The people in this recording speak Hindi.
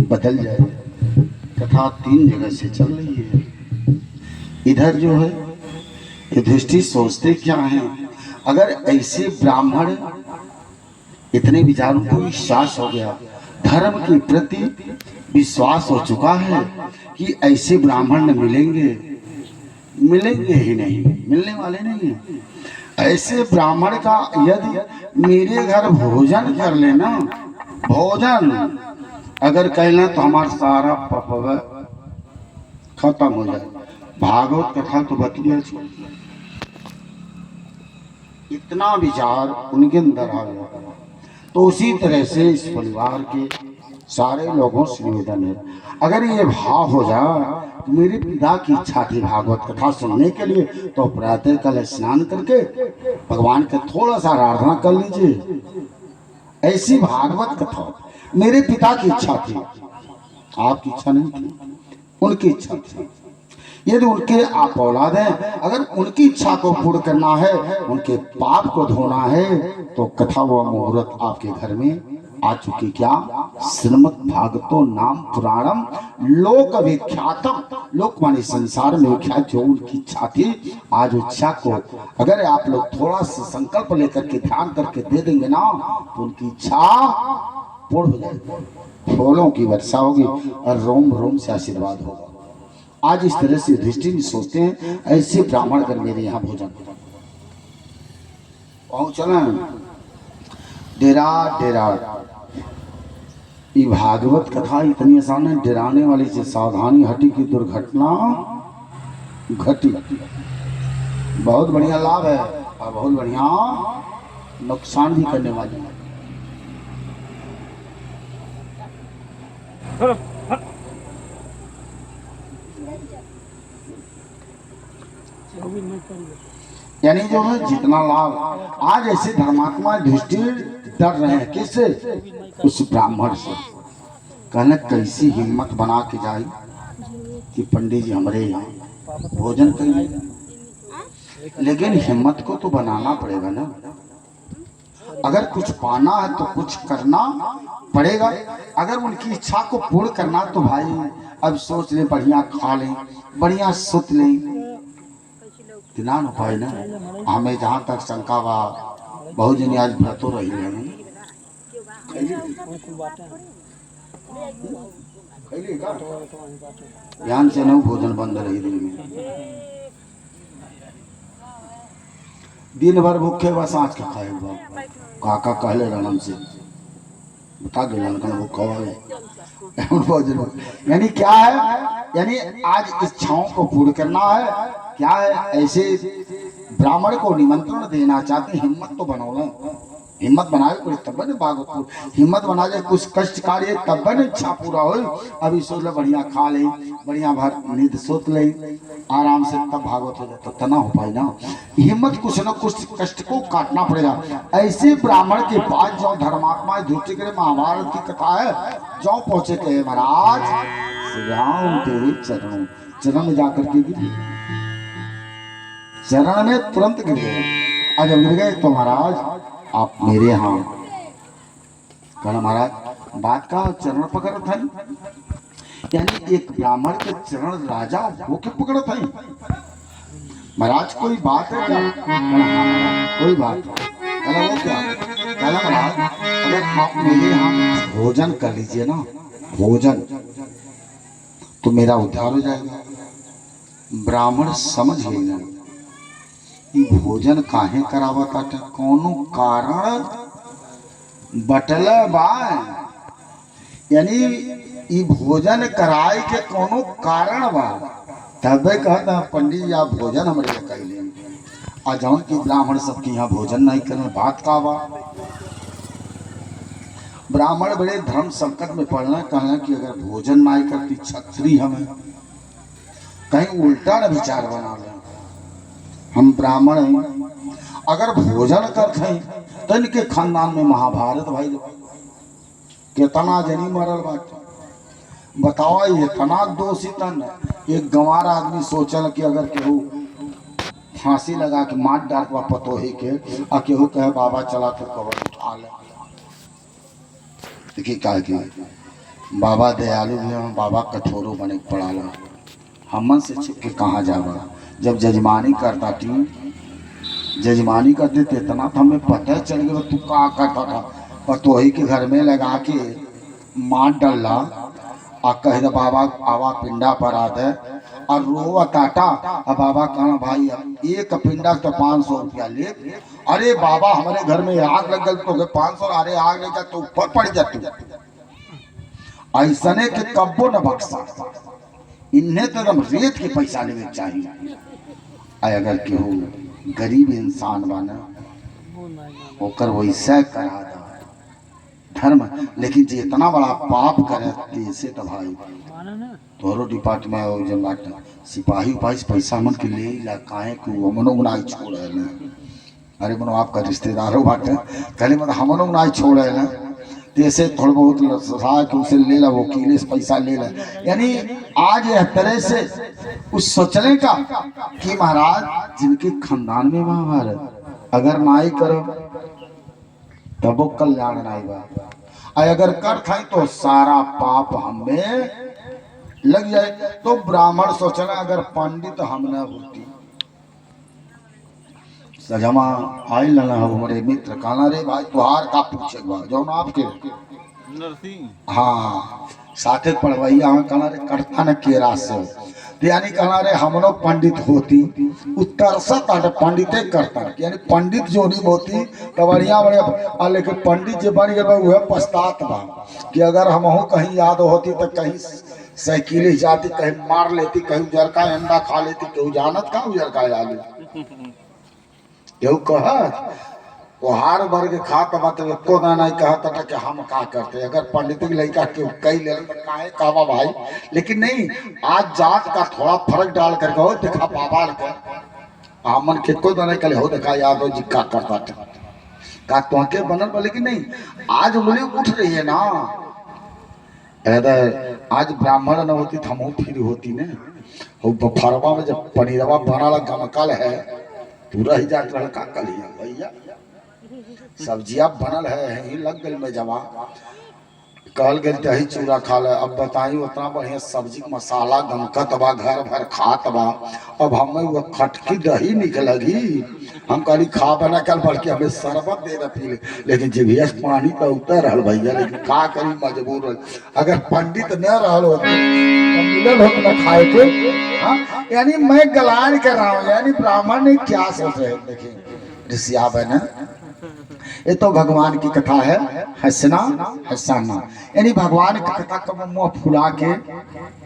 बदल जाए। कथा 3 जगह से चल रही है। इधर जो है युधिष्ठिर सोचते क्या है, अगर ऐसे ब्राह्मण इतने विचारों को विश्वास हो गया, धर्म के प्रति विश्वास हो चुका है कि ऐसे ब्राह्मण मिलेंगे, मिलेंगे ही नहीं, मिलने वाले नहीं है। ऐसे ब्राह्मण का यदि मेरे घर भोजन कर लेना, भोजन अगर कहना तो हमारा सारा पाप खत्म हो जाए। भागवत कथा तो बतलिया इतना विचार उनके अंदर आ गया। तो उसी तरह से इस परिवार के सारे लोगों से निवेदन है, अगर ये भाव हो जाए, मेरे पिता की इच्छा थी भागवत कथा सुनने के लिए, तो प्रातः काल स्नान करके भगवान का थोड़ा सा आराधना कर लीजिए। ऐसी भागवत कथा मेरे पिता की इच्छा थी, आपकी इच्छा नहीं थी, उनकी इच्छा थी। यदि उनके आप औलाद हैं, अगर उनकी इच्छा को पूर्ण करना है, उनके पाप को धोना है, तो कथा व मुहूर्त आपके घर में आ चुकी। क्या? श्रीमद् भागवतो नाम पुराणम लोक विख्यातम, लोक माने संसार में विख्यात। जो उनकी इच्छा थी, आज इच्छा को अगर आप लोग थोड़ा सा संकल्प लेकर के ध्यान करके दे देंगे ना, तो उनकी इच्छा पूर्ण हो जाएगी, फूलों की वर्षा होगी और रोम रोम से आशीर्वाद होगा। आज इस तरह से युधिष्ठिर सोचते हैं, ऐसे ब्राह्मण अगर मेरे यहाँ भोजन पहुंचना, डेरा डेरा। ये भागवत कथा इतनी आसान है, डराने वाली से सावधानी हटी की दुर्घटना घटी। बहुत बढ़िया लाभ है और बहुत बढ़िया नुकसान भी करने वाली है। यानी जो है जितना लाभ, आज ऐसे धर्मात्मा युधिष्ठिर डर रहे हैं, किससे? उस ब्राह्मण से। कहने कैसी हिम्मत बना के जाए कि पंडित जी हमारे यहाँ भोजन करिए, लेकिन हिम्मत को तो बनाना पड़ेगा ना। अगर कुछ पाना है तो कुछ करना पड़ेगा। अगर उनकी इच्छा को पूर्ण करना तो भाई अब सोच ले, बढ़िया खा लें, बढ़िया सुत लें, इतना उपाय ना। हमें जहाँ तक शंका बा, बहुत जनी आज व्रतो रही है, ध्यान से न भोजन बंद रही दिन में, दिन भर भूखे बस आज का खाए हुआ। काका कहले रनम से बता दो भूखा भोजन। यानी क्या है, यानी आज इच्छाओं को पूर्ण करना है। क्या है, ऐसे ब्राह्मण को निमंत्रण देना चाहते, हिम्मत तो बनाओ, हिम्मत बनाए कोई तब न भागवत, हिम्मत बना जाए कुछ कष्ट कार्य तब न इच्छा पूरा हो। अभी सोच लो बढ़िया खा ले, बढ़िया भर नींद सोच ले आराम से, तब भागवत हो जाए, तो तना हो पाई ना। हिम्मत कुछ न कुछ कष्ट को काटना पड़ेगा। ऐसे ब्राह्मण के पास जो धर्मात्मा युधिष्ठिर के महाभारत की कथा है, जो पहुंचे थे महाराज राम के चरणों, चरण में जाकर के गिर, चरण में तुरंत गिर गए। आज गिर गए तो महाराज आप मेरे यहाँ, कहना महाराज बात का चरण पकड़ था, यानी एक ब्राह्मण के चरण राजा वो के पकड़ था। महाराज कोई बात है क्या? कोई बात है। कहना वो क्या? कहना महाराज अगर आप मेरे यहाँ भोजन कर लीजिए ना, भोजन, तो मेरा उद्धार हो जाएगा। ब्राह्मण समझ गए ना, भोजन काहे करावता था, कोनो कारण बटल बा, यानी ई भोजन कराए के कोनो कारण बा। तबे कहता पंडित जी आप भोजन हमारे लिए कैले आ जौन की ब्राह्मण सबके यहाँ भोजन नहीं करने बात का बा। ब्राह्मण बड़े धर्म संकट में पड़ना, कहना कि अगर भोजन नहीं करती छत्री हमें कहीं उल्टा न विचार बना ले। हम ब्राह्मण हैं, अगर भोजन करते तो इनके खानदान में महाभारत भाई कितना जनी मरल बात बताओ। इतना दोषी तन एक गंवार आदमी सोचल कि अगर केहू फांसी लगा के मार डाल पतोही के आ केहू कहे बाबा चला तो कबर उठा ले। देखिए क्या कि बाबा दयालु भी हैं, बाबा कठोरों बने पड़ा ला। हमन से छिप के कहाँ जावा। जब जजमानी करता थी, जजमानी करते थे इतना तो हमें पता चल गया तू क्या करता था। पतोही के घर में लगा के मार डाला आ कह दे बाबा आवा पिंडा पर आ दे और रोवा टाटा। अब बाबा कहना भाई एक पिंडा तो 500 रुपया ले। अरे बाबा हमारे घर में आग लग गई तो 500, अरे आग लग जा तो ऊपर पड़ जाती। ऐसने के कब्बो न बक्सा, इन्हें तो एकदम रेत के पैसा लेवे चाहिए। अगर केहू गरीब इंसान बाना ओकर वैसा करा दा धर्म, लेकिन जे इतना बड़ा पाप करे से तो भाई तोहरो डिपार्टमेंट जब बात सिपाही उपाही पैसा मन के ले ला काहे को हमनो ना छोड़ है ना। अरे मनो आपका रिश्तेदार हो बाटे कहले मतलब हमनो ना छोड़ है ना, जैसे थोड़ा बहुत सहा के उसे ले ला, वकील से पैसा ले ला। यानी आज यह तरह से उस सोचने का कि महाराज जिनके खानदान में महाभारत अगर नाई करो तब वो कल्याण नाई बा, अगर कर खाई तो सारा पाप हमें लग जाए। तो ब्राह्मण सोचना अगर पंडित हम न होती सजमा आई लना हो हमारे मित्र कहना रे भाई तुहार का पूछे जो आपके हाँ साथे पढ़वैया हमें कहना रे करता न केरा से यानी कहना रे हमनो पंडित होती उत्तरसत पंडिते करता यानी पंडित जो नहीं होती तो बढ़िया बढ़िया। लेकिन पंडित जो बन गए वह पछतात बा कि अगर हम कहीं याद होती तो कहीं साइकिल जाती, कहीं मार लेती, कहीं उजर का अंडा खा लेती, केहू जानत का उजर का आलू केहू कहत ओहार वर्ग खात बात एको नहीं कहता था कि हम का करते। अगर पंडित की लड़का के कई ले काहे कावा भाई, लेकिन नहीं आज जात का थोड़ा फर्क डाल करके हो देखा बाबा के हमन के को नहीं कले हो देखा याद हो जी का करता था का तो के बनल पर। लेकिन नहीं आज उंगली उठ रही है ना। अगर आज ब्राह्मण न होती तो हम फिर होती ने हो फरवा में जब पनीरवा बनाला गमकल है पूरा ही जात लड़का कल ही भैया सब्जियां बनल है ही लग गई में जमा कहल गई दही चूड़ा खा ले। अब बताई उतना बढ़िया सब्जी मसाला गमकत बा घर भर खात बा। अब हमें वो खटकी दही निकलगी हम कहली खा बना कल बल्कि हमें शरबत दे पी ले। लेकिन जीभिया पानी तो उतर रहा भैया, लेकिन का करी मजबूर हो। अगर पंडित न रहल होते तो मिलल होता न खाए के। हाँ यानी मैं गलान कर रहा हूँ, यानी ब्राह्मण ने क्या सोच रहे देखिए ऋषि आप है ना। ये तो भगवान की कथा है हंसना हंसाना, यानी भगवान की कथा को मुंह फुला के